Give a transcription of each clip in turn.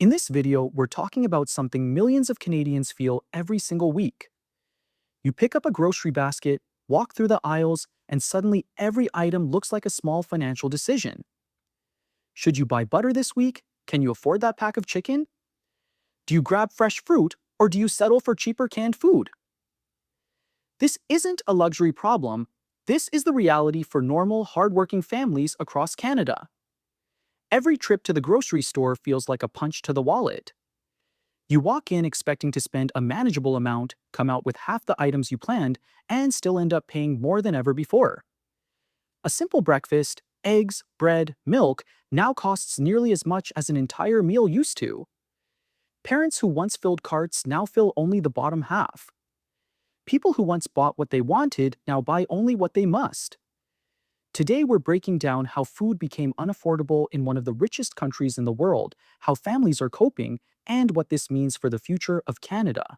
In this video, we're talking about something millions of Canadians feel every single week. You pick up a grocery basket, walk through the aisles, and suddenly every item looks like a small financial decision. Should you buy butter this week? Can you afford that pack of chicken? Do you grab fresh fruit, or do you settle for cheaper canned food? This isn't a luxury problem. This is the reality for normal, hardworking families across Canada. Every trip to the grocery store feels like a punch to the wallet. You walk in expecting to spend a manageable amount, come out with half the items you planned, and still end up paying more than ever before. A simple breakfast, eggs, bread, milk, now costs nearly as much as an entire meal used to. Parents who once filled carts now fill only the bottom half. People who once bought what they wanted now buy only what they must. Today, we're breaking down how food became unaffordable in one of the richest countries in the world, how families are coping, and what this means for the future of Canada.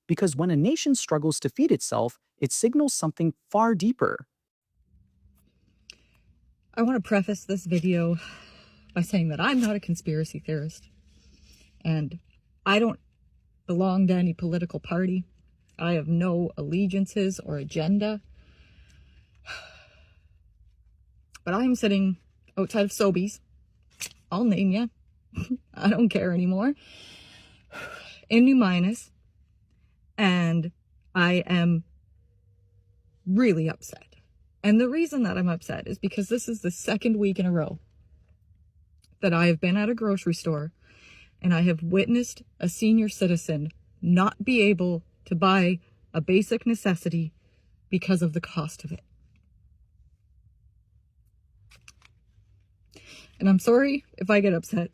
Because when a nation struggles to feed itself, it signals something far deeper. I want to preface this video by saying that I'm not a conspiracy theorist, and I don't belong to any political party. I have no allegiances or agenda. But I'm sitting outside of Sobeys. I'll name you. I don't care anymore. In New Minas. And I am really upset. And the reason that I'm upset is because this is the second week in a row that I have been at a grocery store and I have witnessed a senior citizen not be able to buy a basic necessity because of the cost of it. And I'm sorry if I get upset,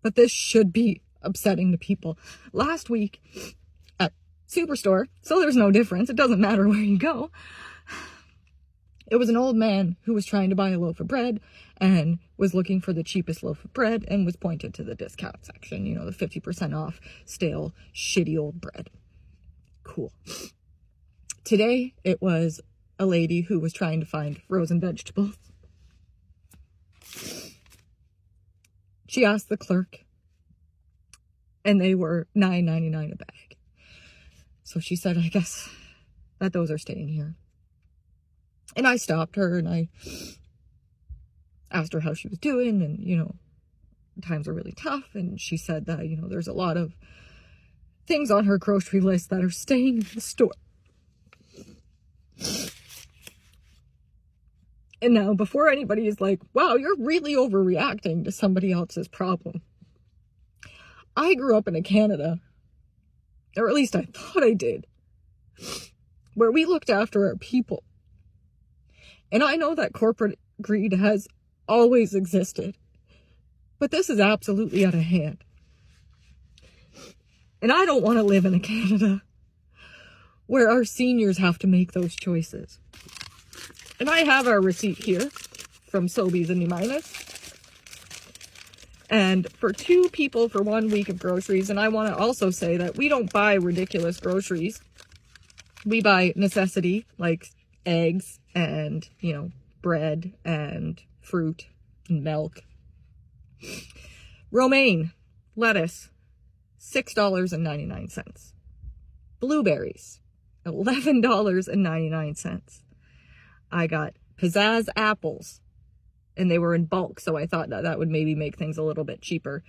but this should be upsetting to people. Last week at Superstore, so there's no difference, it doesn't matter where you go, it was an old man who was trying to buy a loaf of bread and was looking for the cheapest loaf of bread and was pointed to the discount section, you know, the 50% off stale, shitty old bread. Cool. Today, it was a lady who was trying to find frozen vegetables. She asked the clerk, and they were $9.99 a bag. So she said, I guess that those are staying here. And I stopped her, and I asked her how she was doing, and, you know, times are really tough, and she said that, you know, there's a lot of things on her grocery list that are staying in the store. And now, before anybody is like, wow, you're really overreacting to somebody else's problem. I grew up in a Canada, or at least I thought I did, where we looked after our people. And I know that corporate greed has always existed, but this is absolutely out of hand. And I don't want to live in a Canada where our seniors have to make those choices. And I have our receipt here from Sobeys in New Minas. And for 2 people for 1 week of groceries, and I want to also say that we don't buy ridiculous groceries. We buy necessity, like eggs and, you know, bread and fruit and milk. Romaine, lettuce, $6.99. Blueberries, $11.99. I got pizzazz apples, and they were in bulk, so I thought that would maybe make things a little bit cheaper.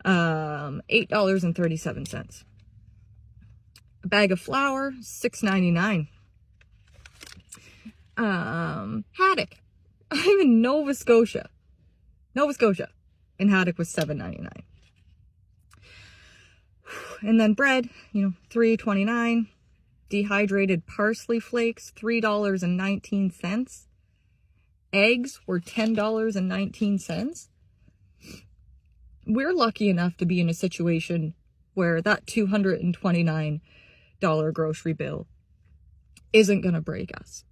$8.37. A bag of flour, $6.99. Haddock. I'm in Nova Scotia, and haddock was $7.99. And then bread, you know, $3.29. Dehydrated parsley flakes, $3.19. Eggs were $10.19. We're lucky enough to be in a situation where that $229 grocery bill isn't going to break us.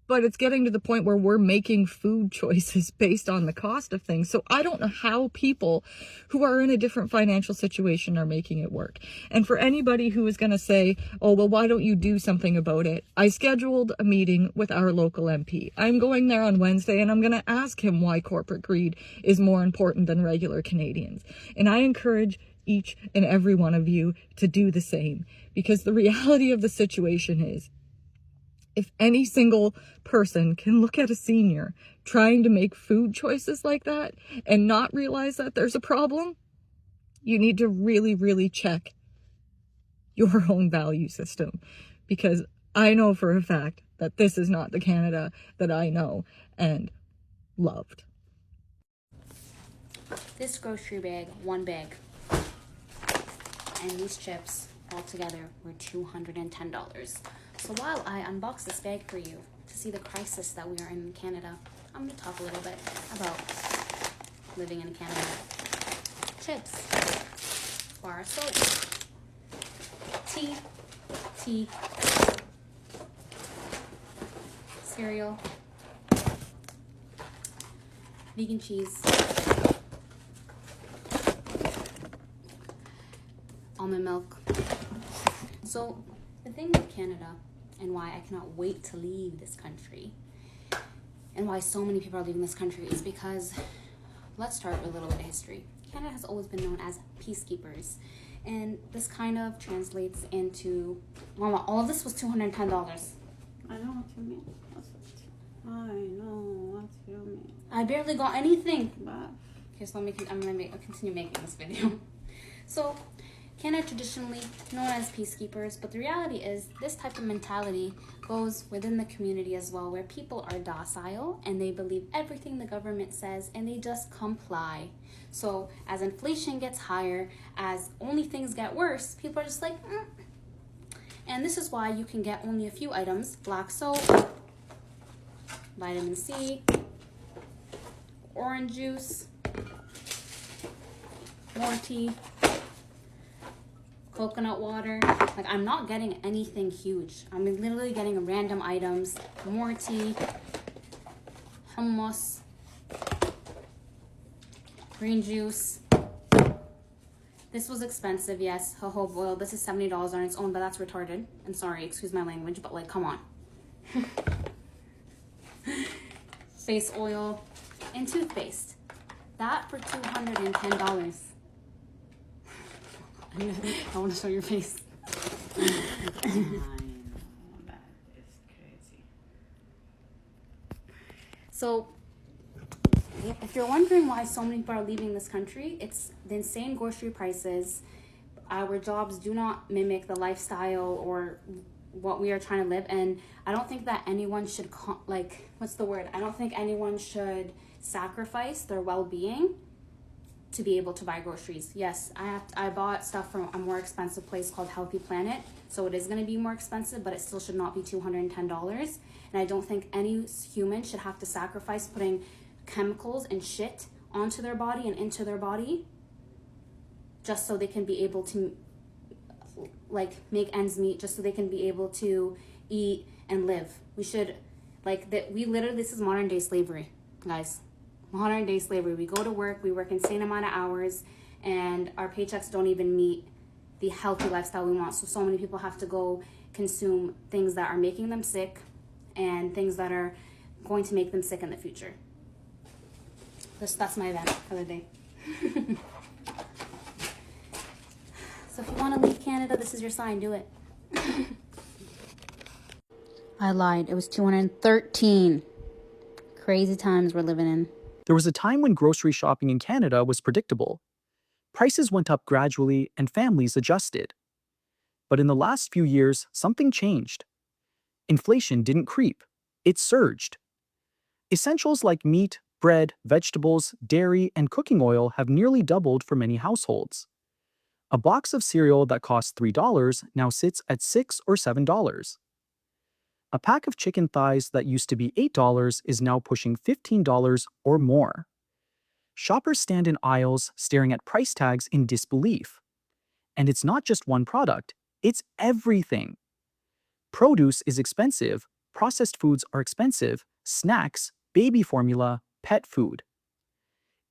but it's getting to the point where we're making food choices based on the cost of things. So I don't know how people who are in a different financial situation are making it work. And for anybody who is going to say, oh, well, why don't you do something about it? I scheduled a meeting with our local MP. I'm going there on Wednesday, and I'm going to ask him why corporate greed is more important than regular Canadians. And I encourage each and every one of you to do the same, because the reality of the situation is, if any single person can look at a senior trying to make food choices like that and not realize that there's a problem, you need to really, really check your own value system. Because I know for a fact that this is not the Canada that I know and loved. This grocery bag, one bag, and these chips all together were $210. So while I unbox this bag for you to see the crisis that we are in Canada, I'm going to talk a little bit about living in Canada. Chips, bar soap, tea, cereal, vegan cheese, almond milk. So the thing with Canada, and why I cannot wait to leave this country, and why so many people are leaving this country, is because, let's start with a little bit of history. Canada has always been known as peacekeepers, and this kind of translates into, well, all of this was $210. I know what you mean. I know what you mean. I barely got anything. But Okay, so I'm gonna continue making this video. So, Canada traditionally known as peacekeepers, but the reality is this type of mentality goes within the community as well, where people are docile and they believe everything the government says and they just comply. So as inflation gets higher, as only things get worse, people are just like, And this is why you can get only a few items: black soap, vitamin C, orange juice, more tea, coconut water. Like, I'm not getting anything huge. I'm literally getting random items: more tea, hummus, green juice. This was expensive, yes. Jojoba oil. This is $70 on its own, but that's retarded. And sorry, excuse my language, but like, come on. Face oil and toothpaste. That for $210. I want to show your face. I know that is crazy. So, if you're wondering why so many people are leaving this country, it's the insane grocery prices. Our jobs do not mimic the lifestyle or what we are trying to live, and I don't think that anyone should I don't think anyone should sacrifice their well-being to be able to buy groceries. Yes, I bought stuff from a more expensive place called Healthy Planet, so it is going to be more expensive, but it still should not be $210. And I don't think any human should have to sacrifice putting chemicals and shit onto their body and into their body just so they can be able to like make ends meet, just so they can be able to eat and live. We should this is modern day slavery, guys. Modern day slavery. We go to work, we work insane amount of hours, and our paychecks don't even meet the healthy lifestyle we want. So many people have to go consume things that are making them sick and things that are going to make them sick in the future. That's my event for the day. So if you want to leave Canada, this is your sign. Do it. I lied. It was $213. Crazy times we're living in. There was a time when grocery shopping in Canada was predictable. Prices went up gradually and families adjusted. But in the last few years, something changed. Inflation didn't creep, it surged. Essentials like meat, bread, vegetables, dairy, and cooking oil have nearly doubled for many households. A box of cereal that cost $3 now sits at $6 or $7. A pack of chicken thighs that used to be $8 is now pushing $15 or more. Shoppers stand in aisles staring at price tags in disbelief. And it's not just one product, it's everything. Produce is expensive, processed foods are expensive, snacks, baby formula, pet food.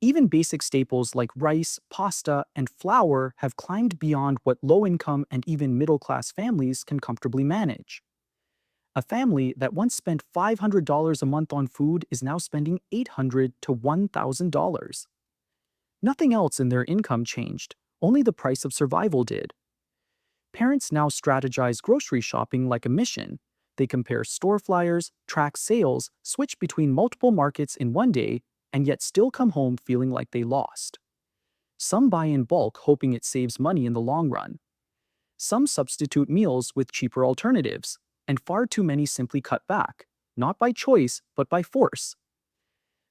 Even basic staples like rice, pasta, and flour have climbed beyond what low-income and even middle-class families can comfortably manage. A family that once spent $500 a month on food is now spending $800 to $1,000. Nothing else in their income changed, only the price of survival did. Parents now strategize grocery shopping like a mission. They compare store flyers, track sales, switch between multiple markets in one day, and yet still come home feeling like they lost. Some buy in bulk hoping it saves money in the long run. Some substitute meals with cheaper alternatives, and far too many simply cut back, not by choice, but by force.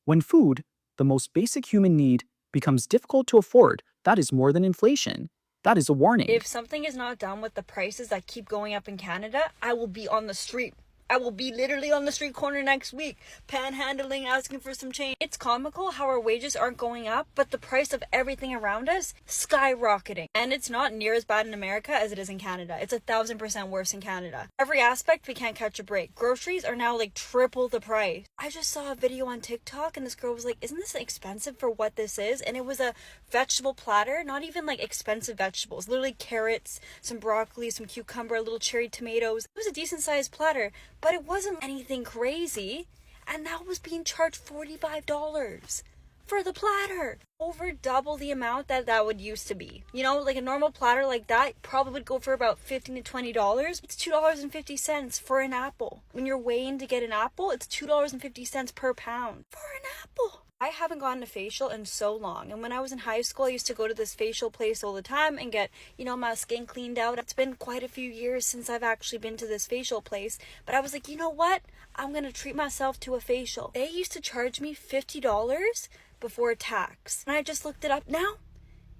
When food, the most basic human need, becomes difficult to afford, that is more than inflation. That is a warning. If something is not done with the prices that keep going up in Canada, I will be on the street. I will be literally on the street corner next week, panhandling, asking for some change. It's comical how our wages aren't going up, but the price of everything around us skyrocketing. And it's not near as bad in America as it is in Canada. It's 1,000% worse in Canada. Every aspect, we can't catch a break. Groceries are now like triple the price. I just saw a video on TikTok and this girl was like, isn't this expensive for what this is? And it was a vegetable platter, not even like expensive vegetables, literally carrots, some broccoli, some cucumber, little cherry tomatoes. It was a decent sized platter, but it wasn't anything crazy, and that was being charged $45 for the platter. Over double the amount that would used to be. You know, like a normal platter like that probably would go for about $15 to $20. It's $2.50 for an apple. When you're weighing to get an apple, it's $2.50 per pound for an apple. I haven't gotten a facial in so long, and when I was in high school I used to go to this facial place all the time and get, my skin cleaned out. It's been quite a few years since I've actually been to this facial place, but I was like, you know what, I'm gonna treat myself to a facial. They used to charge me $50 before tax, and I just looked it up now.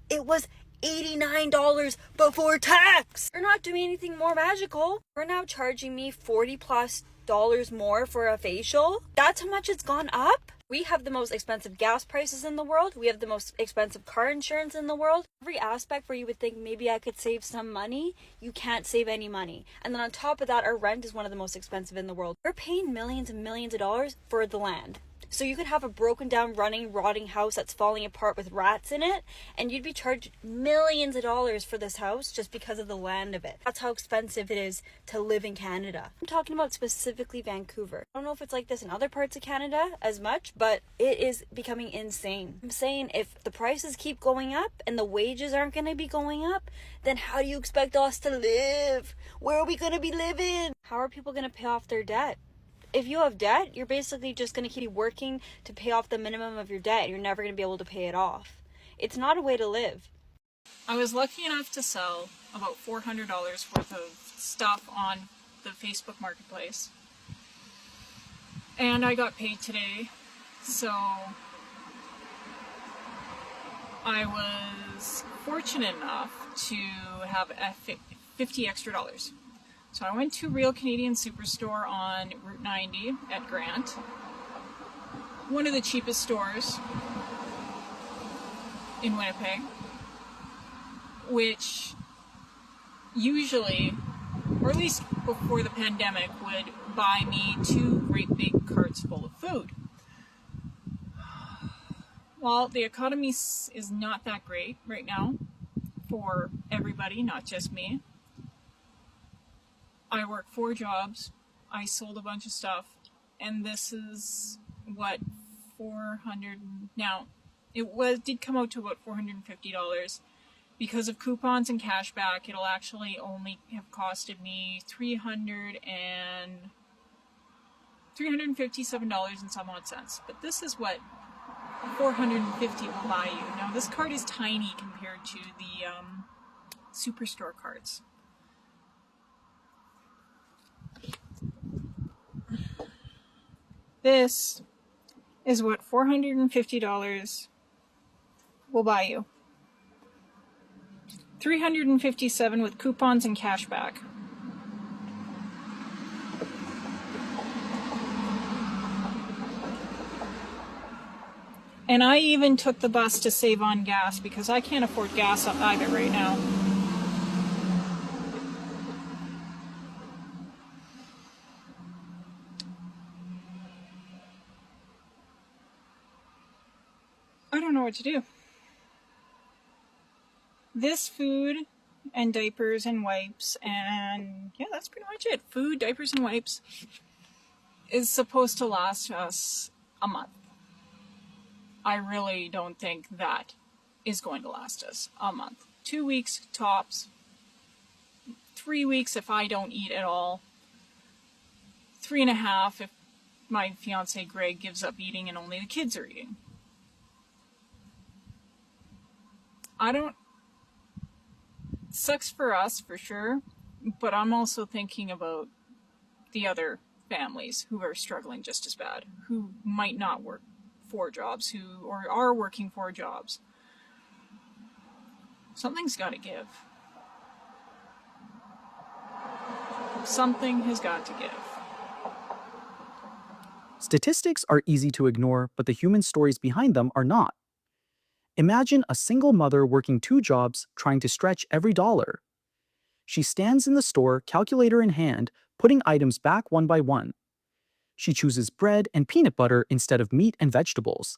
It was $89 before tax. They're not doing anything more magical. They're now charging me $40+ more for a facial. That's how much it's gone up. We have the most expensive gas prices in the world. We have the most expensive car insurance in the world. Every aspect where you would think maybe I could save some money, you can't save any money. And then on top of that, our rent is one of the most expensive in the world. We're paying millions and millions of dollars for the land. So you could have a broken down, running, rotting house that's falling apart with rats in it, and you'd be charged millions of dollars for this house just because of the land of it. That's how expensive it is to live in Canada. I'm talking about specifically Vancouver. I don't know if it's like this in other parts of Canada as much, but it is becoming insane. I'm saying if the prices keep going up and the wages aren't going to be going up, then how do you expect us to live? Where are we going to be living? How are people going to pay off their debt? If you have debt, you're basically just going to keep working to pay off the minimum of your debt. You're never going to be able to pay it off. It's not a way to live. I was lucky enough to sell about $400 worth of stuff on the Facebook Marketplace. And I got paid today, so I was fortunate enough to have $50 extra. So I went to Real Canadian Superstore on Route 90 at Grant, one of the cheapest stores in Winnipeg, which usually, or at least before the pandemic, would buy me 2 great big carts full of food. Well, the economy is not that great right now for everybody, not just me. I work 4 jobs, I sold a bunch of stuff, and this is what, 400, now, did come out to about $450. Because of coupons and cashback, it'll actually only have costed me $357 and some odd cents. But this is what $450 will buy you. Now, this cart is tiny compared to the Superstore carts. This is what $450 will buy you. $357 with coupons and cashback. And I even took the bus to save on gas because I can't afford gas either right now. what to do. This food and diapers and wipes, and yeah, that's pretty much it. Food, diapers, and wipes is supposed to last us a month. I really don't think that is going to last us a month. 2 weeks tops. 3 weeks if I don't eat at all. 3.5 if my fiance Greg gives up eating and only the kids are eating. Sucks for us for sure, but I'm also thinking about the other families who are struggling just as bad, who might not work 4 jobs, or are working 4 jobs. Something's got to give. Something has got to give. Statistics are easy to ignore, but the human stories behind them are not. Imagine a single mother working 2 jobs, trying to stretch every dollar. She stands in the store, calculator in hand, putting items back one by one. She chooses bread and peanut butter instead of meat and vegetables.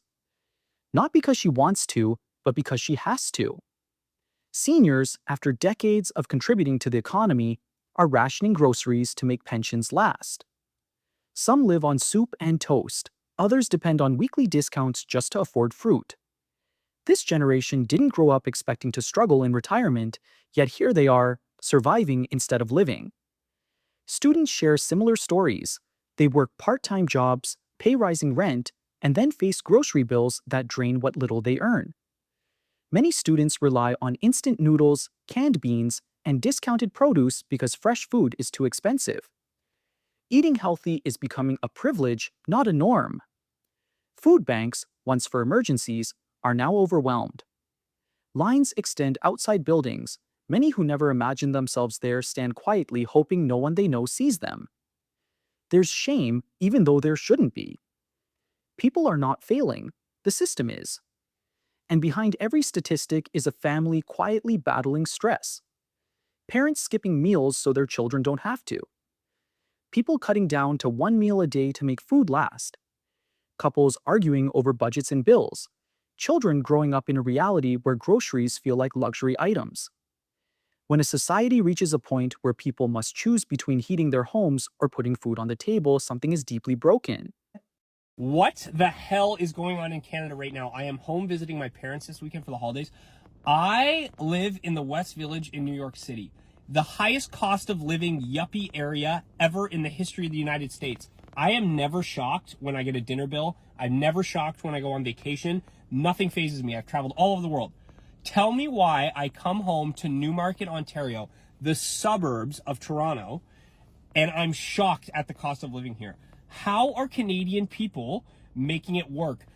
Not because she wants to, but because she has to. Seniors, after decades of contributing to the economy, are rationing groceries to make pensions last. Some live on soup and toast. Others depend on weekly discounts just to afford fruit. This generation didn't grow up expecting to struggle in retirement, yet here they are, surviving instead of living. Students share similar stories. They work part-time jobs, pay rising rent, and then face grocery bills that drain what little they earn. Many students rely on instant noodles, canned beans, and discounted produce because fresh food is too expensive. Eating healthy is becoming a privilege, not a norm. Food banks, once for emergencies, are now overwhelmed. Lines extend outside buildings. Many who never imagined themselves there stand quietly hoping no one they know sees them. There's shame even though there shouldn't be. People are not failing, the system is. And behind every statistic is a family quietly battling stress. Parents skipping meals so their children don't have to. People cutting down to 1 meal a day to make food last. Couples arguing over budgets and bills. Children growing up in a reality where groceries feel like luxury items. When a society reaches a point where people must choose between heating their homes or putting food on the table, something is deeply broken. What the hell is going on in Canada right now? I am home visiting my parents this weekend for the holidays. I live in the West Village in New York City, the highest cost of living yuppie area ever in the history of the United States. I am never shocked when I get a dinner bill. I'm never shocked when I go on vacation. Nothing phases me. I've traveled all over the world. Tell me why I come home to Newmarket, Ontario, the suburbs of Toronto, and I'm shocked at the cost of living here. How are Canadian people making it work?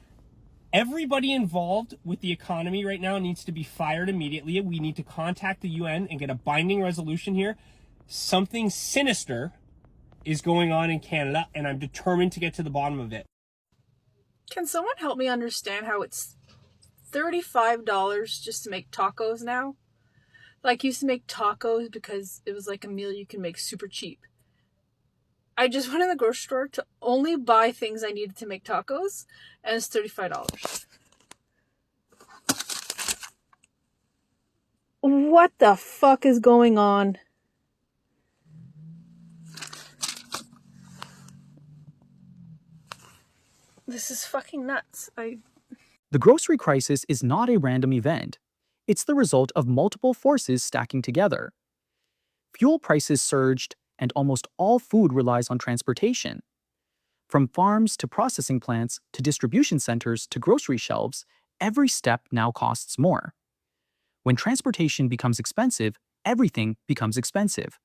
Everybody involved with the economy right now needs to be fired immediately. We need to contact the UN and get a binding resolution here. Something sinister is going on in Canada, and I'm determined to get to the bottom of it. Can someone help me understand how it's $35 just to make tacos now? Like, used to make tacos because it was like a meal you can make super cheap. I just went in the grocery store to only buy things I needed to make tacos, and it's $35. What the fuck is going on? This is fucking nuts. The grocery crisis is not a random event. It's the result of multiple forces stacking together. Fuel prices surged, and almost all food relies on transportation. From farms to processing plants to distribution centers to grocery shelves, every step now costs more. When transportation becomes expensive, everything becomes expensive.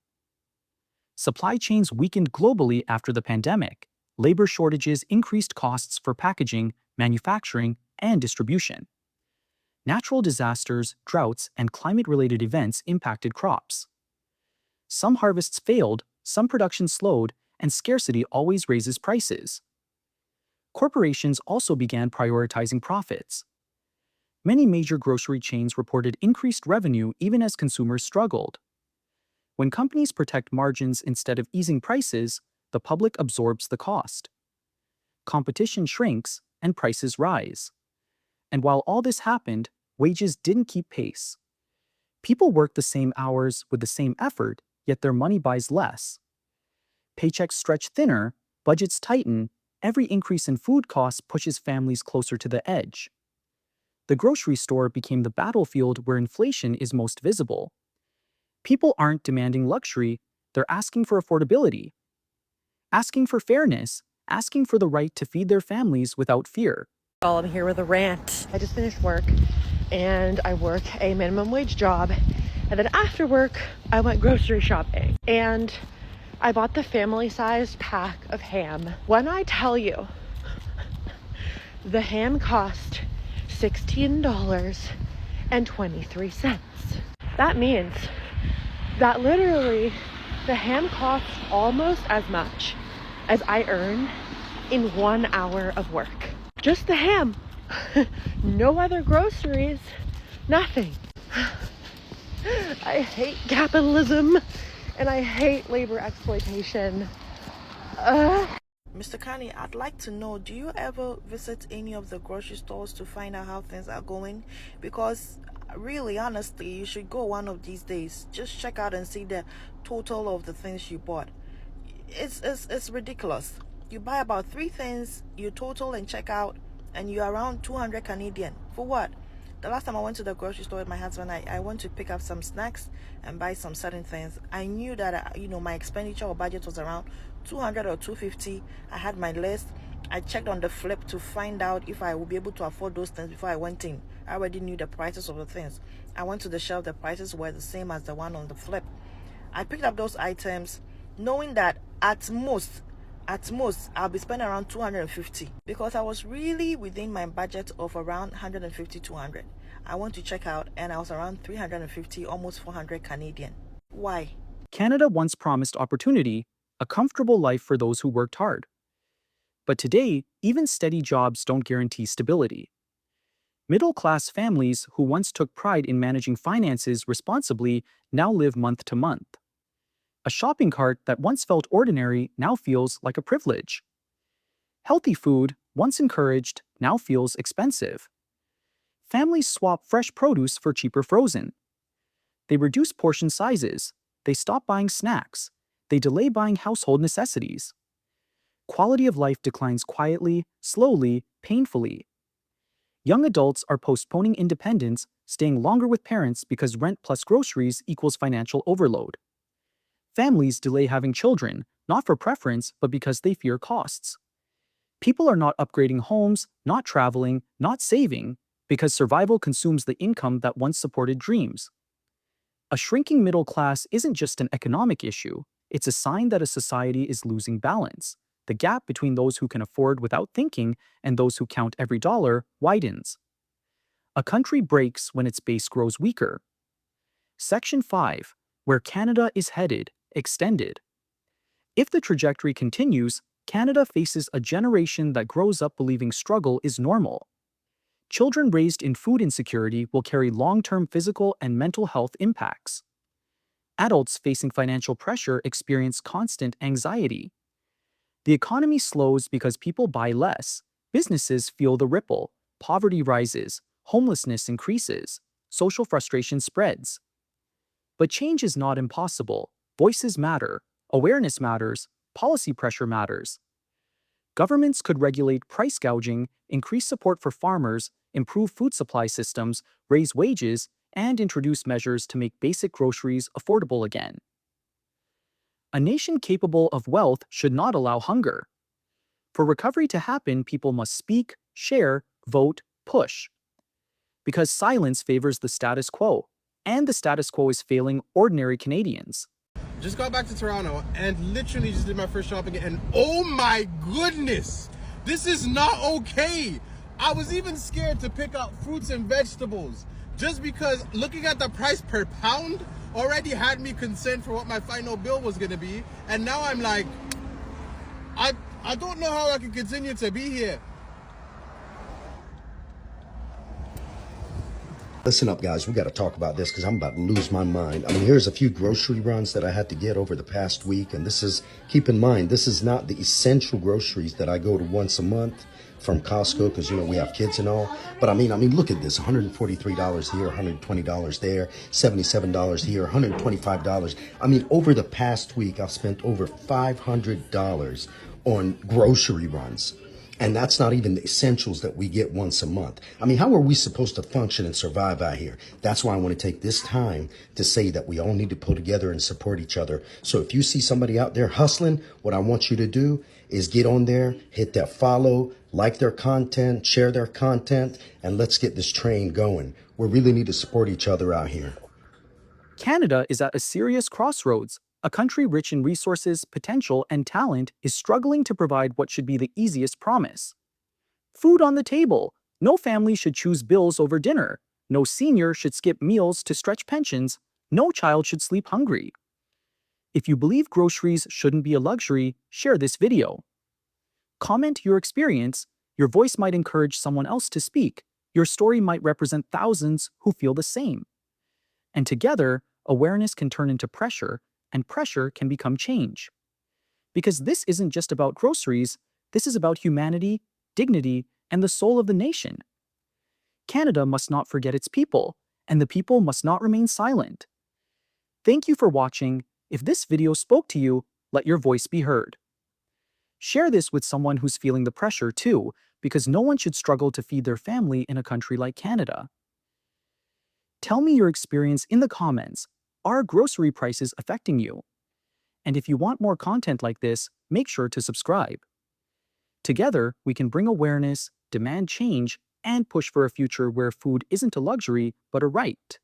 Supply chains weakened globally after the pandemic. Labor shortages increased costs for packaging, manufacturing, and distribution. Natural disasters, droughts, and climate-related events impacted crops. Some harvests failed, some production slowed, and scarcity always raises prices. Corporations also began prioritizing profits. Many major grocery chains reported increased revenue even as consumers struggled. When companies protect margins instead of easing prices, the public absorbs the cost. Competition shrinks and prices rise. And while all this happened, wages didn't keep pace. People work the same hours with the same effort, yet their money buys less. Paychecks stretch thinner, budgets tighten, every increase in food costs pushes families closer to the edge. The grocery store became the battlefield where inflation is most visible. People aren't demanding luxury, they're asking for affordability, asking for fairness, asking for the right to feed their families without fear. I'm here with a rant. I just finished work and I work a minimum wage job. And then after work, I went grocery shopping and I bought the family-sized pack of ham. When I tell you, the ham cost $16.23. That means that literally the ham costs almost as much as I earn in 1 hour of work. Just the ham. No other groceries. Nothing. I hate capitalism and I hate labor exploitation. Mr. Kani, I'd like to know, do you ever visit any of the grocery stores to find out how things are going? Because really, honestly, you should go one of these days. Just check out and see the total of the things you bought. It's ridiculous. You buy about 3 things, you total and check out, and you're around 200 Canadian. For what? The last time I went to the grocery store with my husband, I went to pick up some snacks and buy some certain things. I knew that, my expenditure or budget was around 200 or 250. I had my list. I checked on the flip to find out if I would be able to afford those things before I went in. I already knew the prices of the things. I went to the shelf, the prices were the same as the one on the flip. I picked up those items knowing that at most I'll be spending around 250 because I was really within my budget of around 150 200. I went to check out and I was around 350, almost 400 Canadian. Why? Canada once promised opportunity, a comfortable life for those who worked hard. But today, even steady jobs don't guarantee stability. Middle-class families who once took pride in managing finances responsibly now live month to month. A shopping cart that once felt ordinary now feels like a privilege. Healthy food, once encouraged, now feels expensive. Families swap fresh produce for cheaper frozen. They reduce portion sizes. They stop buying snacks. They delay buying household necessities. Quality of life declines quietly, slowly, painfully. Young adults are postponing independence, staying longer with parents because rent plus groceries equals financial overload. Families delay having children, not for preference, but because they fear costs. People are not upgrading homes, not traveling, not saving, because survival consumes the income that once supported dreams. A shrinking middle class isn't just an economic issue, it's a sign that a society is losing balance. The gap between those who can afford without thinking and those who count every dollar widens. A country breaks when its base grows weaker. Section 5, where Canada is headed, extended. If the trajectory continues, Canada faces a generation that grows up believing struggle is normal. Children raised in food insecurity will carry long-term physical and mental health impacts. Adults facing financial pressure experience constant anxiety. The economy slows because people buy less, businesses feel the ripple, poverty rises, homelessness increases, social frustration spreads. But change is not impossible. Voices matter, awareness matters, policy pressure matters. Governments could regulate price gouging, increase support for farmers, improve food supply systems, raise wages, and introduce measures to make basic groceries affordable again. A nation capable of wealth should not allow hunger. For recovery to happen, people must speak, share, vote, push. Because silence favors the status quo, and the status quo is failing ordinary Canadians. Just got back to Toronto and literally just did my first shopping and oh my goodness, this is not okay. I was even scared to pick up fruits and vegetables just because looking at the price per pound already had me concerned for what my final bill was going to be. And now I'm like, I don't know how I can continue to be here. Listen up, guys. We got to talk about this because I'm about to lose my mind. I mean, here's a few grocery runs that I had to get over the past week. And this is, keep in mind, this is not the essential groceries that I go to once a month from Costco because, you know, we have kids and all. But I mean, look at this, $143 here, $120 there, $77 here, $125. I mean, over the past week, I've spent over $500 on grocery runs. And that's not even the essentials that we get once a month. I mean, how are we supposed to function and survive out here? That's why I want to take this time to say that we all need to pull together and support each other. So if you see somebody out there hustling, what I want you to do is get on there, hit that follow, like their content, share their content, and let's get this train going. We really need to support each other out here. Canada is at a serious crossroads. A country rich in resources, potential, and talent is struggling to provide what should be the easiest promise. Food on the table. No family should choose bills over dinner. No senior should skip meals to stretch pensions. No child should sleep hungry. If you believe groceries shouldn't be a luxury, share this video. Comment your experience. Your voice might encourage someone else to speak. Your story might represent thousands who feel the same. And together, awareness can turn into pressure, and pressure can become change. Because this isn't just about groceries, this is about humanity, dignity, and the soul of the nation. Canada must not forget its people, and the people must not remain silent. Thank you for watching. If this video spoke to you, let your voice be heard. Share this with someone who's feeling the pressure too, because no one should struggle to feed their family in a country like Canada. Tell me your experience in the comments. Are grocery prices affecting you? And if you want more content like this, make sure to subscribe. Together, we can bring awareness, demand change, and push for a future where food isn't a luxury, but a right.